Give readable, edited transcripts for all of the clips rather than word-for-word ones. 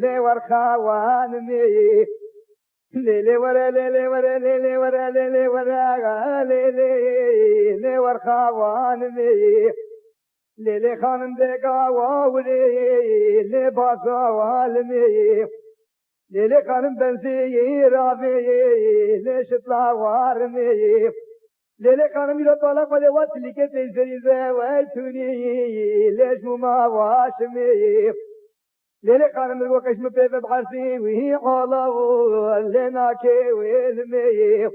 لي ورخوان مي لي ورا لي ورا لي ورا لي ورا لي ورخوان مي لي خانم دقا وولي لي باسا والمي لي خانم بنزي رافي لي شطلا وارمي ليلة كانوا ميلاد طالع قدي واتلي كتير زريزة واتوني ليش مما واشمي ليلة كانوا ملقوا كشم بيف بعرسي وهي علا لنا كي ويلمي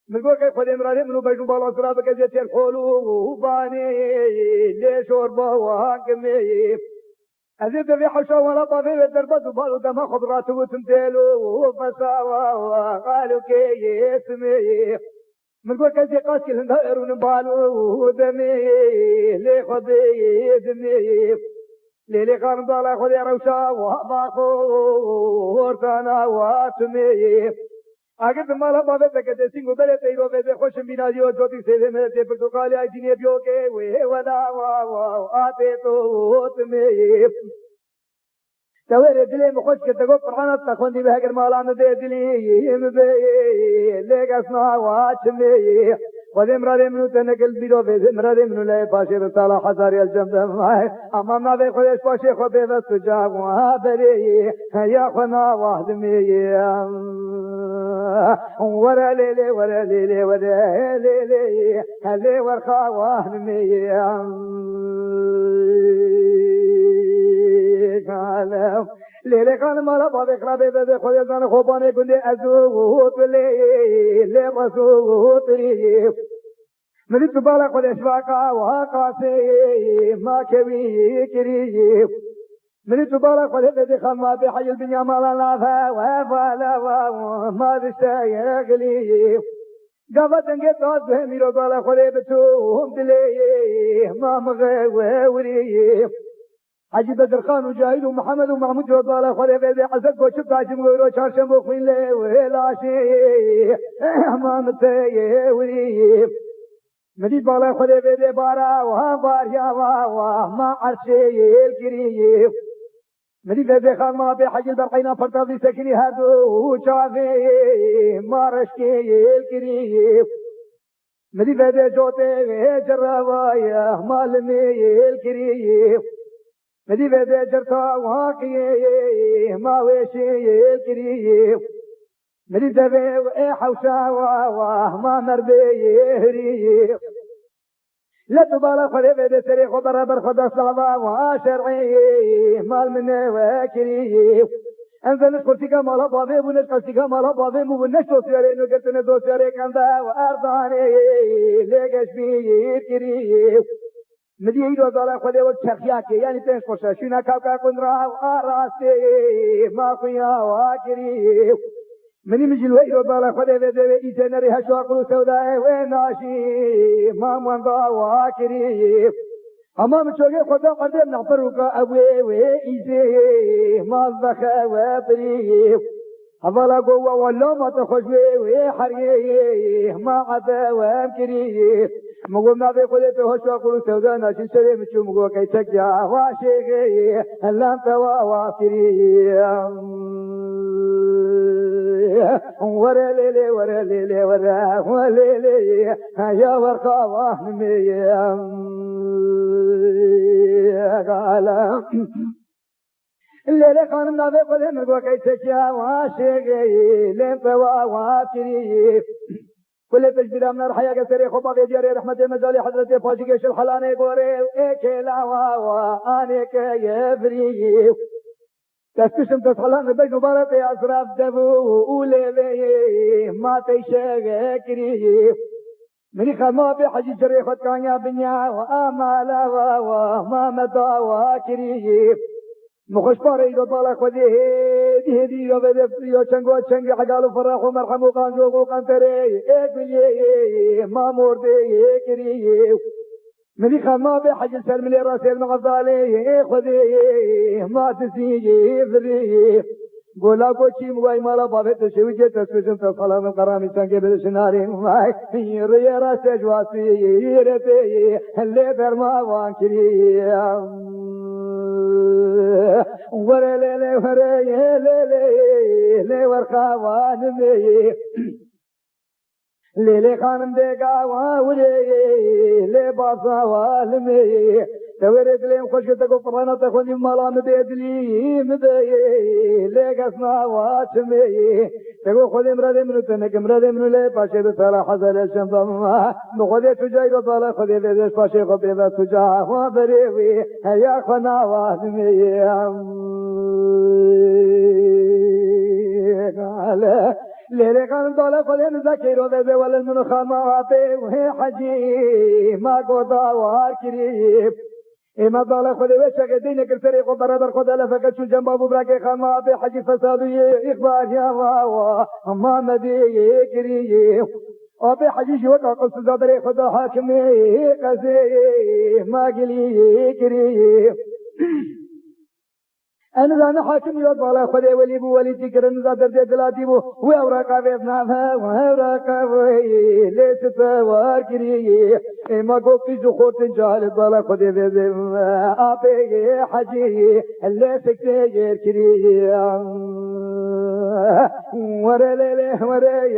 ملقوا كي خدي مرادي منو بيجوا بالا سراب كزيت الحلو وباني ليش أربا وهاكمي أزيد في حشا ولا طفيل الدربة وبالو دم خضرات وتمتلو وفساوا قالوا كي اسمي من قول كذي قاسي لنهار ونبالو دمي لي خذي دمي لي قام ضل خذي روشا وباخور تانا واتمي اگه مالا بابه تکته سینگو بله تیرو به خوش بینادیو جوتی سیده مل ته پرتقالی اجنی بیو که و ودا وا آتے تو تمي توير دلي مخش كتقول فرحانة تخوندي بهجر مالان دي دلي يمبي لقصنا واتمي وذي مرادي منو تنقل بيدو في مرادي منو لا باشي رسالة حزاري الجمد معي أمامنا في خدش باشي خبي بسجاب وابري يا خنا واهدمي ورا ليلي ورا ليلي ورا ليلي هلي ورخا واهدمي ليلة كان مالا بابك رابي بابي خذ زان خوباني كندي أزوت لي رسوت لي من تبالا خذ إشواقا وقاسي ما كوي كري من تبالا خذ بدي خما بحي البنيا مالا لافا وفالا وما تشتاقلي قفت انجي توت ميرو بالا خذ بتوم دلي ما مغوري حجي بدر خان وجاهد ومحمد ومحمود وطالع خلي بيدي عزق وشب تاجم ويرو شارشم وخوين لي ويلاشي امامتي ولي مديد بالا خلي بيدي بارا وها باريا ما عرشي الكريم مديد بيدي خان ما بحجي البرقينا فرطافي سكني هادو وشافي ما رشكي الكريم مديد بيدي جوتي جروايا مالمي الكريم مدي بيدي جرتا واقي ما ويشي الكريم مدي دبي حوشا ما مربي هري لا تبالغ خلي بيدي سري خبر برخد صعبا وشرعي مال مني وكريم انزل كرسيكا مالا بابي ونش كرسيكا مالا بابي ونش دوسياري نو قلتنا دوسياري كندا وارضاني ليقش بي كريم مدي ايدو دالا خدي وشخياكي يعني تنش خوشا شينا كاوكا كندرا واراسي ما خويا واكري مني مجلو ايدو دالا خدي بيدي ايتنري هشو اقلو سوداء ويناشي ما منضا واكري اما مشوغي خدا قدم نعبروكا اوي ويزي ما الزخا وابري أفلا قوة ولا ما تخشوي ويحريه ما عدا وامكريه مقوم نابي قلته هشوا قلو سودا ناشي سري مشو مقوم كي تكيا واشيغيه هلان توا وافريه ورا ليلي ورا ليلي ورا ليلي يا ورقا واهنمي قال الليلة كان نابي قلته مقوم كي تكيا واشيغيه لين توا وافريه كل تجديد من الحياة كسري خطا في ديار رحمة مجال حضرة فاجيش الحلاني قوري إكلا وآنك يفري تسكشم تسحلان بين مبارك أسراف دبو أولي ما تيشاكري مني خما في حجي جري خد كانيا بنيا وآمالا وما مدى وكري مخش باري دو طالع خدي هدي يو بدي يو چنگو چنگ حقالو فرح ومرحم وقانجو وقانتري اقبلي ما موردي كري مني خما بحج السلم لي راسي المغضالي خدي ما تسيجي فري گولا کوچی موای مالا بابت شوی که تسبیحم تا سلام قرامی سنگ بدشناری موای ری راست جواسی رتی لی درما وانکری وره لی وره لی ورخوان می لی خانم دیگا وری لی باسا والمی تورد لیم خوش تکو قرآن تخونی مالا مبیدلی مبی لگسنا واتمی تکو خودی مرد منو تنک مرد منو لی پاشه بسالا حضر شمدم بخودی تجای رو طالا خودی بیدش پاشه خود بیده تجا و بریوی هیا خنا واتمی قاله لیلی خانم طالا خودی نزاکی رو بیده ولی منو خماتی وی حجی ما گودا وار کریب ایما طالا خودی وشک دینه که طریق و برابر خود لفکت شو جنبا ببرک خماتی حجی فسادوی اخبار یا واوا اما مدی کریب آبی حجیش وقت قصد زبر خدا حاکمی قصی ما قلی کریب أنا ذا حاكم يوض على خدي ولي بو ولي تكر نزا درجة دلاتي بو وأوراقا بيبناها وأوراقا بوي ليس توار كريه إما قوكي زخوت جال على خدي بيبن آبي حجي اللي سكتير كريه وري لي وري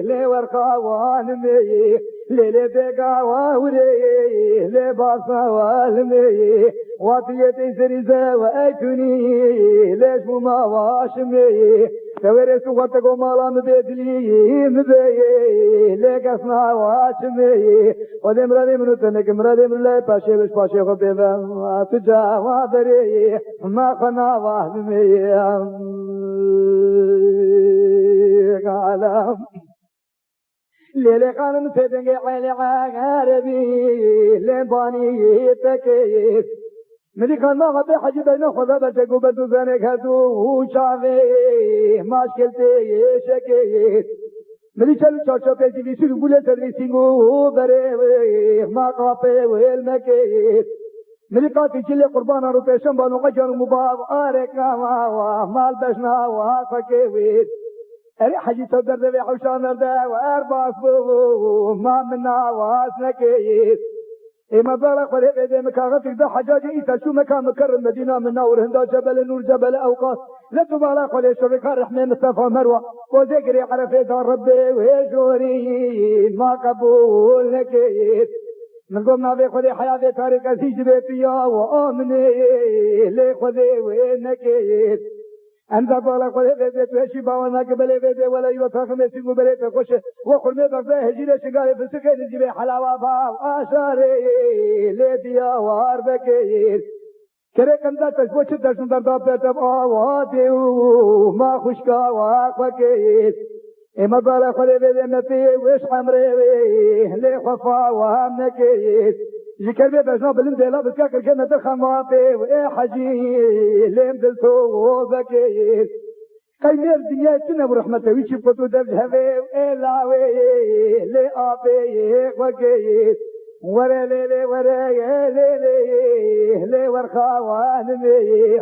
لي ورقا وانمي لي بيقا وري لي باصا والمي واتيتي سريزة وأيتني ليش ما واشمي تورث وقتكو مالا مبيدلي مبي لقصنا واشمي ودمرني منو تنك مرني من لا باشي بش باشي خبيبا تجا وادري ما خنا واشمي قالم ليلي قانم سيدنجي عيلي عقاربي لباني تكيس ملي كان ما غبي حجي بين خذا بتجو بدو زنك هدو شافي مشكلتي شكيت ملي چلو چاچا پیسی بی شروع بوله سرویسینگو بره ما قاپه والمكيت ملي قاتي چلی قربانا رو پیشم بانو قجر مباب آرکا مال بشنا وافكيت اري حجي صدر ذي حوشان اردا وارباس بو ما منا واسنكيت إما بارك وله بيد مكانك ده حجاج إيسا شو مكان مكرم مدينة من نور هندا جبل نور جبل أوقات لا تبارك وله شركة رحمة مصطفى مروة وذكري عرفة دار ربي وجوري ما قبول نكيت من قمنا بخذي حياة تاريخ سيج بيتيا وآمني لخذي ونكيت أنت بارك وله بيد توشي باونا قبل بيد ولا يوثق مسيق بريت خوش وقل مبغى هجير شقال بسكين جبي حلاوة باو آشاري لديا واربكير كره كندا تشبوش تشن دردا بيتب آواتي ما خشكا واقفكير إما بارك وله بيد مبي وش حمري لخفا وامنكير ذكر بيه بجنا بلن ديلا بسكاكر كنا دخماتي وإيه حجي لين دلتو بكير قيمير دنيا تنا برحمته ويشي فتو درجهوي وإيه لاوي لي آبي وكير وري لي وري لي ورخاوان مي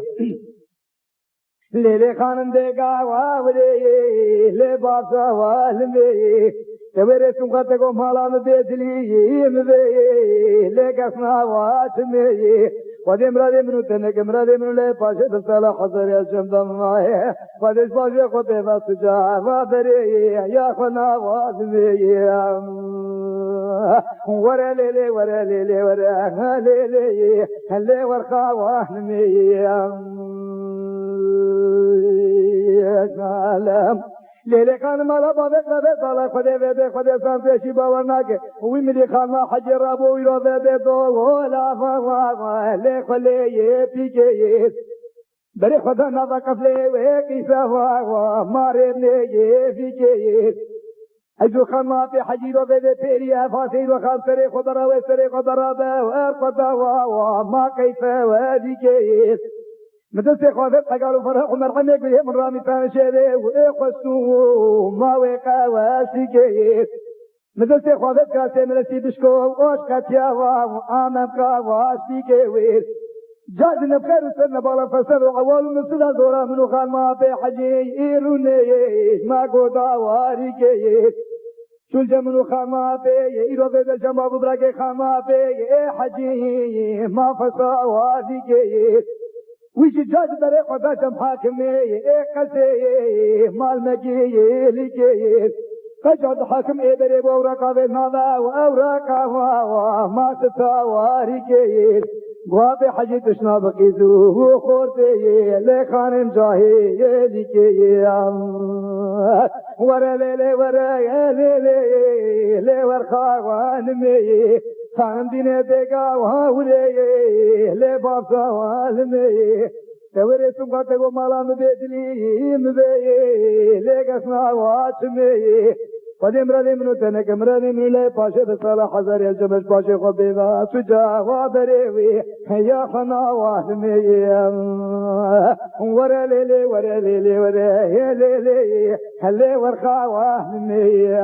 لي خانم ديقا واولي لي باسا والمي تورث وقتكو مالا مبيدلي مبي لقصنا واتمي ودمرا منو تنك مرا منو لا باشا بسالا حضر يا شمدم معي ودش باشا خطي بسجا وبري يا خنا واتمي ورا ليلي ورا ليلي ورا ليلي هلي ورخا وانمي يا سلام ليلي خان مالا بابك ربي طالع خدي بيدي خدي سانتشي باورناك ويملي خان ما حجي رابو ويرو بيدي دو ولا فا لي خلي يبيكي بري خدا نذا كفلي وهيك سوا مارني يبيكي اجو خان ما في حجي رو بيدي بيريا فاسي وخان سري خبرا وسري خبرا وارقدا وما كيف وديكي مدرسة خوافت حقالوا فرح ومرحمة قليه من رامي فانشيري وإيقصوا ما ويقا واسيكي مدرسة خوافت كاسي مرسي بشكو واشكا تياوا وآمن قا واسيكي جاد نبخير وسنة بالا فسد وعوال ومسلا دورا منو خان ما في حجي إيروني ما قودا واريكي شول جمنو خان ما في إيرو بيد الجمع ببراكي خان ما في حجي ما فسا واريكي ويش جاد دري قدا جم حاكمي قسي مال مجي لكي قجد حاكم إبري بورقا بنادا وأورقا ما ستواريكي غواب حجي تشنا بقيزو خورتي لخانم جاهي لكي ورا ليلي ورا ليلي لي ورخا وانمي خان دينه بيغا وهوري لي بابسا والمي توري سنگا تگو مالا مبيدلي مبي لغسنا واتمي قدم ردي منو تنك مراني من لي باشي بصالح حزر الجمش باشي خبيبا سجا وبريوي يا خنا واتمي ورا ليلي ورا ليلي ورا ليلي هلي ورخا واتمي